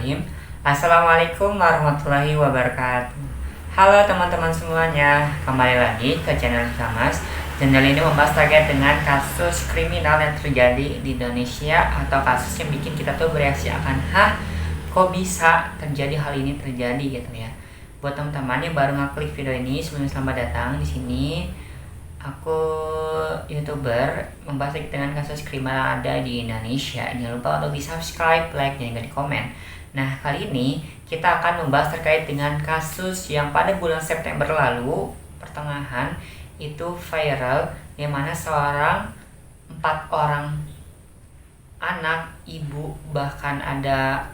Bismillahirrahmanirrahim. Assalamualaikum warahmatullahi wabarakatuh. Halo teman-teman semuanya, kembali lagi ke channel Kamas. Channel ini membahas terkait dengan kasus kriminal yang terjadi di Indonesia atau kasus yang bikin kita tuh bereaksi akan kok bisa terjadi hal ini terjadi gitu ya. Buat teman-teman yang baru ngeklik video ini, sebelumnya selamat datang di sini. Aku YouTuber membahas dengan kasus kriminal ada di Indonesia. Jangan lupa untuk di subscribe, like, dan juga di komen. Nah, kali ini kita akan membahas terkait dengan kasus yang pada bulan September lalu pertengahan itu viral, yang mana empat orang anak, ibu, bahkan ada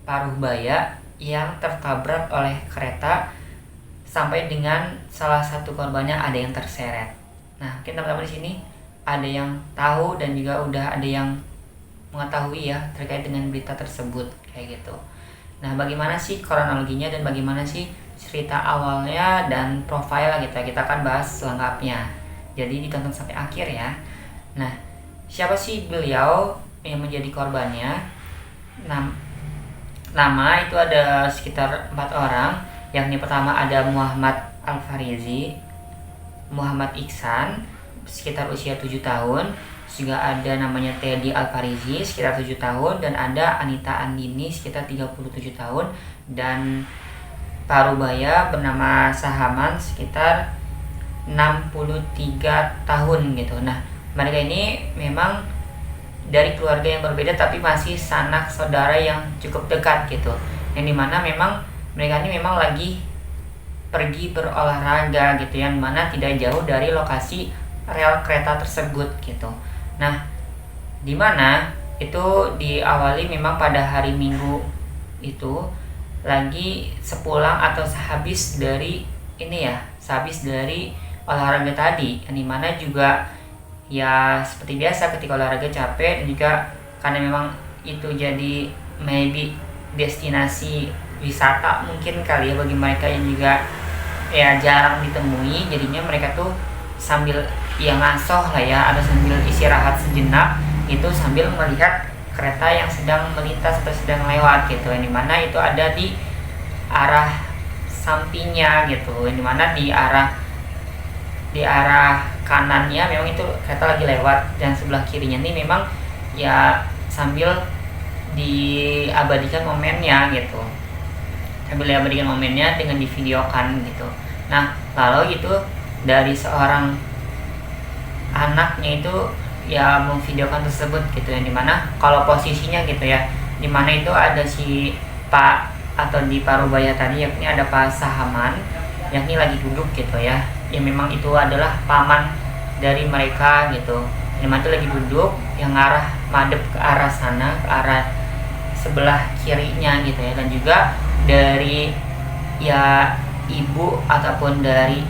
paruh baya yang tertabrak oleh kereta sampai dengan salah satu korbannya ada yang terseret. Nah, mungkin teman-teman di sini ada yang tahu dan juga udah ada yang mengetahui ya terkait dengan berita tersebut kayak gitu. Nah, bagaimana sih kronologinya dan bagaimana sih cerita awalnya dan profil gitu ya, kita akan bahas selengkapnya. Jadi ditonton sampai akhir ya. Nah, siapa sih beliau yang menjadi korbannya? Nama itu ada sekitar 4 orang, yakni pertama ada Muhammad Al-Farizi, Muhammad Iksan sekitar usia 7 tahun, juga ada namanya Teddy Al-Farizi sekitar 7 tahun, dan ada Anita Andini sekitar 37 tahun, dan parubaya bernama Sahaman sekitar 63 tahun gitu. Nah, mereka ini memang dari keluarga yang berbeda tapi masih sanak saudara yang cukup dekat gitu, yang dimana memang mereka ini memang lagi pergi berolahraga gitu, yang mana tidak jauh dari lokasi rel kereta tersebut gitu. Nah, dimana itu diawali memang pada hari Minggu itu lagi sepulang atau sehabis dari olahraga tadi, yang dimana juga ya seperti biasa ketika olahraga capek, dan juga karena memang itu jadi maybe destinasi wisata mungkin kali ya bagi mereka yang juga ya jarang ditemui, jadinya mereka tuh sambil ya ngasoh lah ya, ada sambil istirahat sejenak itu sambil melihat kereta yang sedang melintas atau sedang lewat gitu, yang dimana itu ada di arah sampingnya gitu, yang dimana di arah kanannya memang itu kereta lagi lewat, dan sebelah kirinya nih memang ya sambil diabadikan momennya gitu, dengan divideokan gitu. Nah, lalu itu dari seorang anaknya itu ya memvideokan tersebut gitu, yang dimana kalau posisinya gitu ya, dimana itu ada si Pak atau di parubaya tadi, yakni ada Pak Sahaman, yakni lagi duduk gitu ya, yang memang itu adalah paman dari mereka gitu, yang itu lagi duduk yang arah madep ke arah sana, ke arah sebelah kirinya gitu ya, dan juga dari ya ibu ataupun dari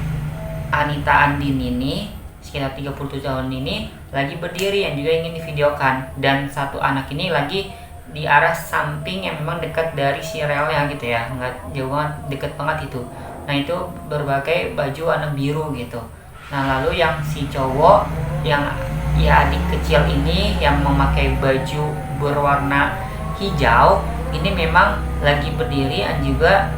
Anita Andin ini sekitar 37 tahun ini lagi berdiri yang juga ingin divideokan, dan satu anak ini lagi di arah samping yang memang dekat dari si relnya gitu ya, nggak jauh banget, deket banget itu. Nah, itu berbagai baju warna biru gitu. Nah, lalu yang si cowok yang ya adik kecil ini yang memakai baju berwarna hijau ini memang lagi berdiri dan juga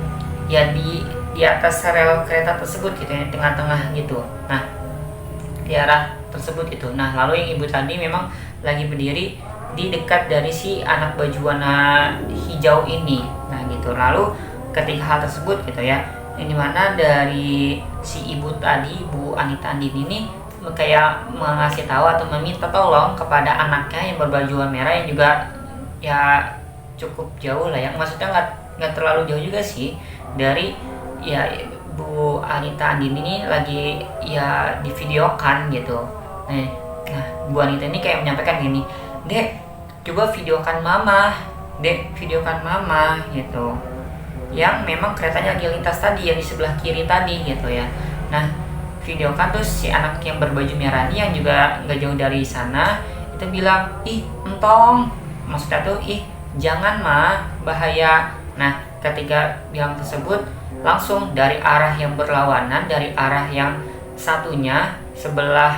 ya di atas rel kereta tersebut gitu ya, tengah-tengah gitu. Nah, di arah tersebut gitu. Nah, lalu yang ibu tadi memang lagi berdiri di dekat dari si anak baju warna hijau ini. Nah, gitu. Lalu ketika hal tersebut gitu ya, yang dimana dari si ibu tadi, Bu Anita Andin ini kayak mengasih tahu atau meminta tolong kepada anaknya yang berbaju warna merah, yang juga ya cukup jauh lah ya, maksudnya nggak terlalu jauh juga sih dari ya Bu Anita Andin ini lagi ya divideokan gitu. Nah, Bu Anita ini kayak menyampaikan gini, "Dek, coba videokan mama, Dek, videokan mama," gitu. Yang memang keretanya lagi lintas tadi yang di sebelah kiri tadi gitu ya. Nah, videokan terus si anak yang berbaju merah ini yang juga nggak jauh dari sana itu bilang, "Ih, entong," maksudnya tuh, "Ih, jangan mah, bahaya." Nah, ketika bilang tersebut langsung dari arah yang berlawanan, dari arah yang satunya sebelah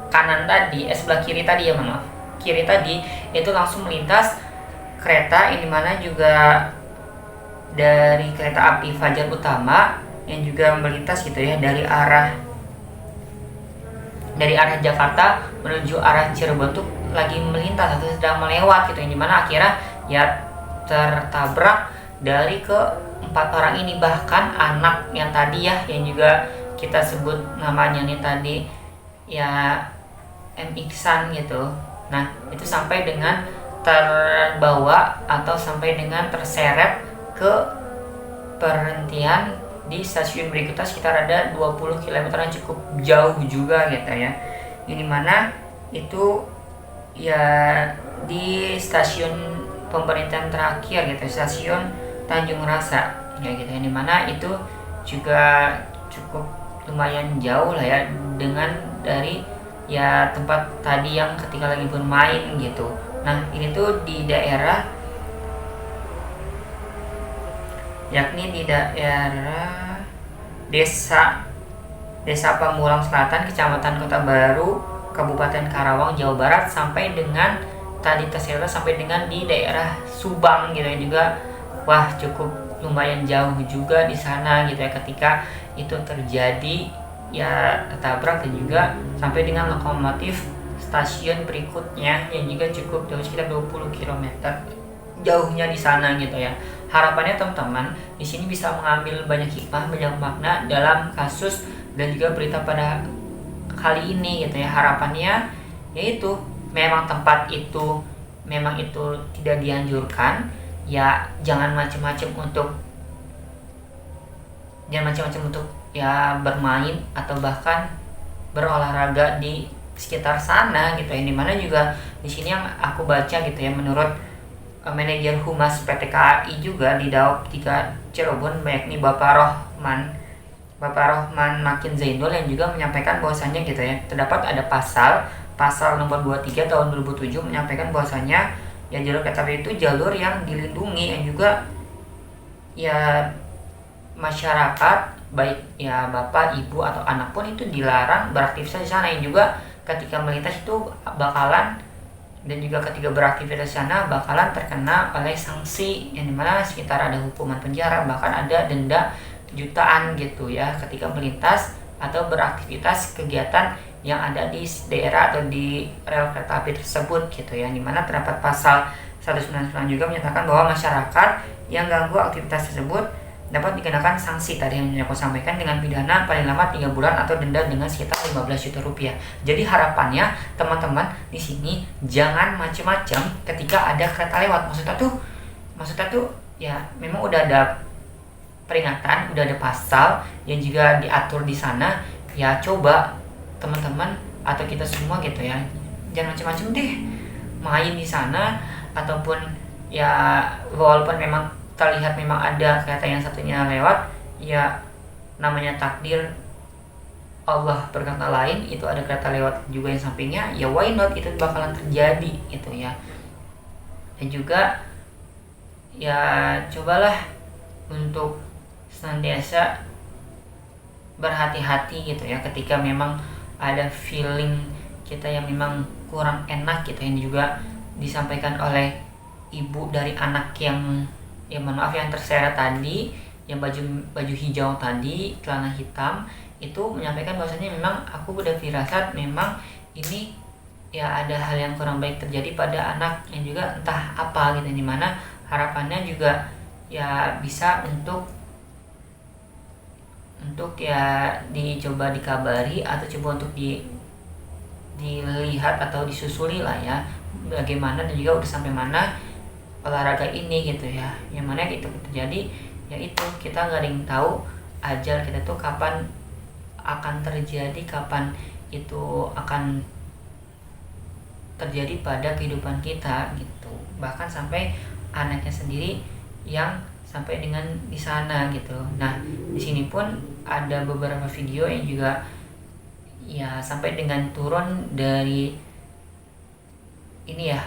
kanan tadi, sebelah kiri tadi ya, maaf, kiri tadi itu langsung melintas kereta ini mana juga dari kereta api Fajar Utama yang juga melintas gitu ya dari arah Jakarta menuju arah Cirebon tuh lagi melintas atau sedang melewat gitu, yang dimana akhirnya ya tertabrak dari keempat orang ini, bahkan anak yang tadi ya yang juga kita sebut namanya nih tadi ya M Iksan gitu. Nah itu sampai dengan terbawa atau sampai dengan terseret ke perhentian di stasiun berikutnya sekitar ada 20 km yang cukup jauh juga gitu ya. Ini mana itu ya di stasiun pemerintahan terakhir gitu, stasiun Tanjung Rasa ya gitu. Ini mana itu juga cukup lumayan jauh lah ya dengan dari ya tempat tadi yang ketika lagi bermain gitu. Nah ini tuh di daerah yakni di daerah Desa Pamulang Selatan, Kecamatan Kota Baru, Kabupaten Karawang, Jawa Barat, sampai dengan tadi terseret sampai dengan di daerah Subang gitu ya juga. Wah cukup lumayan jauh juga di sana gitu ya ketika itu terjadi ya tertabrak, dan juga sampai dengan lokomotif stasiun berikutnya yang juga cukup jauh sekitar 20 km jauhnya di sana gitu ya. Harapannya teman-teman di sini bisa mengambil banyak hikmah, banyak makna dalam kasus dan juga berita pada kali ini gitu ya. Harapannya yaitu memang tempat itu memang itu tidak dianjurkan ya, jangan macam-macam untuk ya bermain atau bahkan berolahraga di sekitar sana gitu ya. Dimana juga di sini yang aku baca gitu ya, menurut manajer Humas PT KAI juga di Daop 3 Cirebon, yakni Bapak Rohman Makin Zainul, yang juga menyampaikan bahwasannya gitu ya, terdapat ada pasal nomor 23 tahun 2007 menyampaikan bahwasannya ya jalur kereta api itu jalur yang dilindungi, yang juga ya masyarakat baik ya bapak, ibu atau anak pun itu dilarang beraktivitas di sana, yang juga ketika melintas itu bakalan dan juga ketika beraktivitas di sana bakalan terkena oleh sanksi yang dimana sekitar ada hukuman penjara, bahkan ada denda jutaan gitu ya ketika melintas atau beraktivitas kegiatan yang ada di daerah atau di rel kereta api tersebut gitu ya. Dimana terdapat pasal 199 juga menyatakan bahwa masyarakat yang ganggu aktivitas tersebut dapat dikenakan sanksi tadi yang aku sampaikan dengan pidana paling lama 3 bulan atau denda dengan sekitar 15 juta rupiah. Jadi harapannya teman-teman di sini jangan macam-macam ketika ada kereta lewat. Maksudnya tuh ya memang udah ada peringatan, udah ada pasal yang juga diatur di sana. Ya coba teman-teman atau kita semua gitu ya, jangan macam-macam deh main di sana, ataupun ya walaupun memang terlihat memang ada kereta yang satunya lewat, ya namanya takdir Allah berkata lain, itu ada kereta lewat juga yang sampingnya, ya why not, itu bakalan terjadi gitu ya. Dan juga ya cobalah untuk senantiasa berhati-hati gitu ya ketika memang ada feeling kita yang memang kurang enak gitu, yang juga disampaikan oleh ibu dari anak yang ya maaf yang terseret tadi, yang baju hijau tadi, celana hitam itu menyampaikan bahwasanya memang aku udah firasat memang ini ya ada hal yang kurang baik terjadi pada anak yang juga entah apa gitu, dimana harapannya juga ya bisa untuk ya dicoba dikabari atau coba untuk dilihat atau disusuli lah ya bagaimana dan juga udah sampai mana olahraga ini gitu ya, yang mana gitu terjadi ya itu kita nggak ada yang tahu ajal kita tuh kapan akan terjadi, kapan itu akan terjadi pada kehidupan kita gitu, bahkan sampai anaknya sendiri yang sampai dengan di sana gitu. Nah di sini pun ada beberapa video yang juga ya sampai dengan turun dari ini ya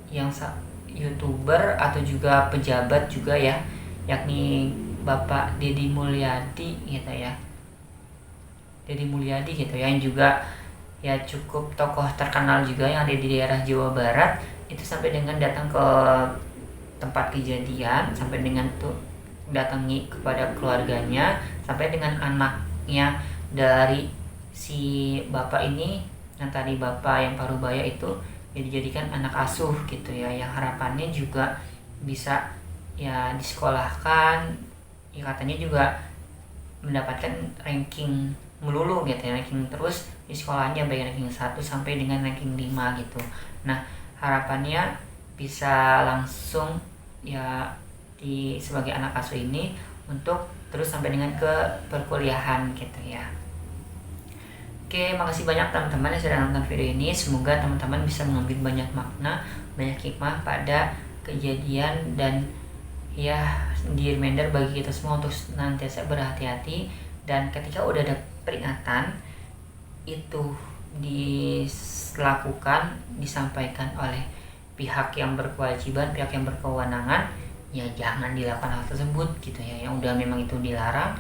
yang YouTuber atau juga pejabat juga ya, yakni Bapak Deddy Mulyadi gitu ya. Deddy Mulyadi gitu ya, yang juga ya cukup tokoh terkenal juga yang ada di daerah Jawa Barat, itu sampai dengan datang ke tempat kejadian, sampai dengan tuh datangi kepada keluarganya, sampai dengan anaknya dari si bapak ini, yang tadi bapak yang parubaya itu ya dijadikan anak asuh gitu ya, yang harapannya juga bisa ya disekolahkan, ya katanya juga mendapatkan ranking melulu gitu ya, ranking terus di sekolahnya, baik ranking 1 sampai dengan ranking 5 gitu. Nah harapannya bisa langsung ya sebagai anak asuh ini untuk terus sampai dengan ke perkuliahan gitu ya. Oke, makasih banyak teman-teman yang sudah nonton video ini. Semoga teman-teman bisa mengambil banyak makna, banyak hikmah pada kejadian, dan ya di reminder bagi kita semua untuk senantiasa berhati-hati, dan ketika udah ada peringatan itu dilakukan, disampaikan oleh pihak yang berkewajiban, pihak yang berkewenangan, ya jangan dilakukan hal tersebut gitu ya. Yang udah memang itu dilarang,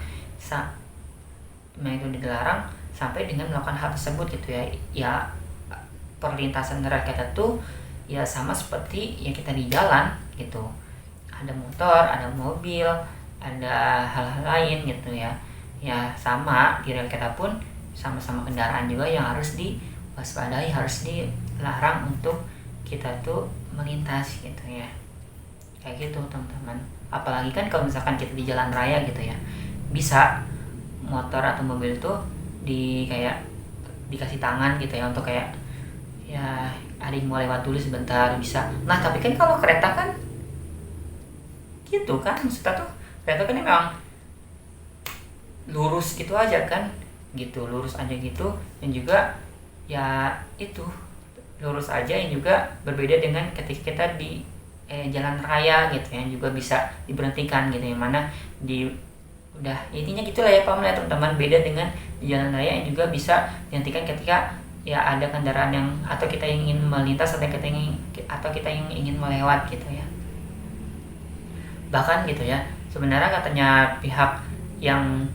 sampai dengan melakukan hal tersebut gitu ya. Ya perlintasan rakyat itu ya sama seperti yang kita di jalan gitu, ada motor, ada mobil, ada hal-hal lain gitu ya. Ya sama di rel kereta pun sama-sama kendaraan juga yang harus diwaspadai, harus dilarang untuk kita tuh melintas gitu ya. Kayak gitu teman-teman. Apalagi kan kalau misalkan kita di jalan raya gitu ya, bisa motor atau mobil tuh dikasih tangan gitu ya, untuk kayak ya ada yang mau lewat dulu sebentar bisa. Nah tapi kan kalau kereta kan gitu kan, maksudnya tuh kereta kan memang lurus gitu aja kan, gitu lurus aja gitu, dan juga ya itu lurus aja, yang juga berbeda dengan ketika kita di jalan raya gitu ya, juga bisa diberhentikan gitu, yang mana udah intinya gitulah ya paham ya teman-teman. Beda dengan di jalan raya yang juga bisa dihentikan ketika ya ada kendaraan yang atau kita ingin melintas, atau kita yang ingin melewat gitu ya. Bahkan gitu ya, sebenarnya katanya pihak yang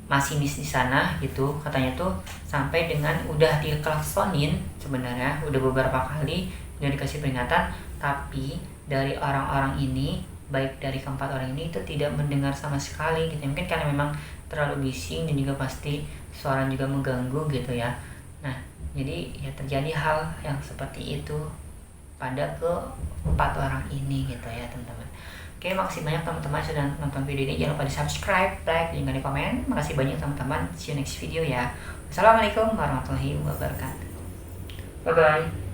masinis di sana gitu, katanya tuh sampai dengan udah diklaksonin, sebenarnya udah beberapa kali udah dikasih peringatan, tapi dari orang-orang ini, baik dari keempat orang ini, itu tidak mendengar sama sekali gitu. Mungkin karena memang terlalu bising, dan juga pasti suara juga mengganggu gitu ya. Nah jadi ya terjadi hal yang seperti itu pada keempat orang ini gitu ya teman-teman. Oke, makasih banyak teman-teman sudah nonton video ini. Jangan lupa di subscribe, like, dan di komen. Makasih banyak teman-teman. See you next video ya. Assalamualaikum warahmatullahi wabarakatuh. Bye bye.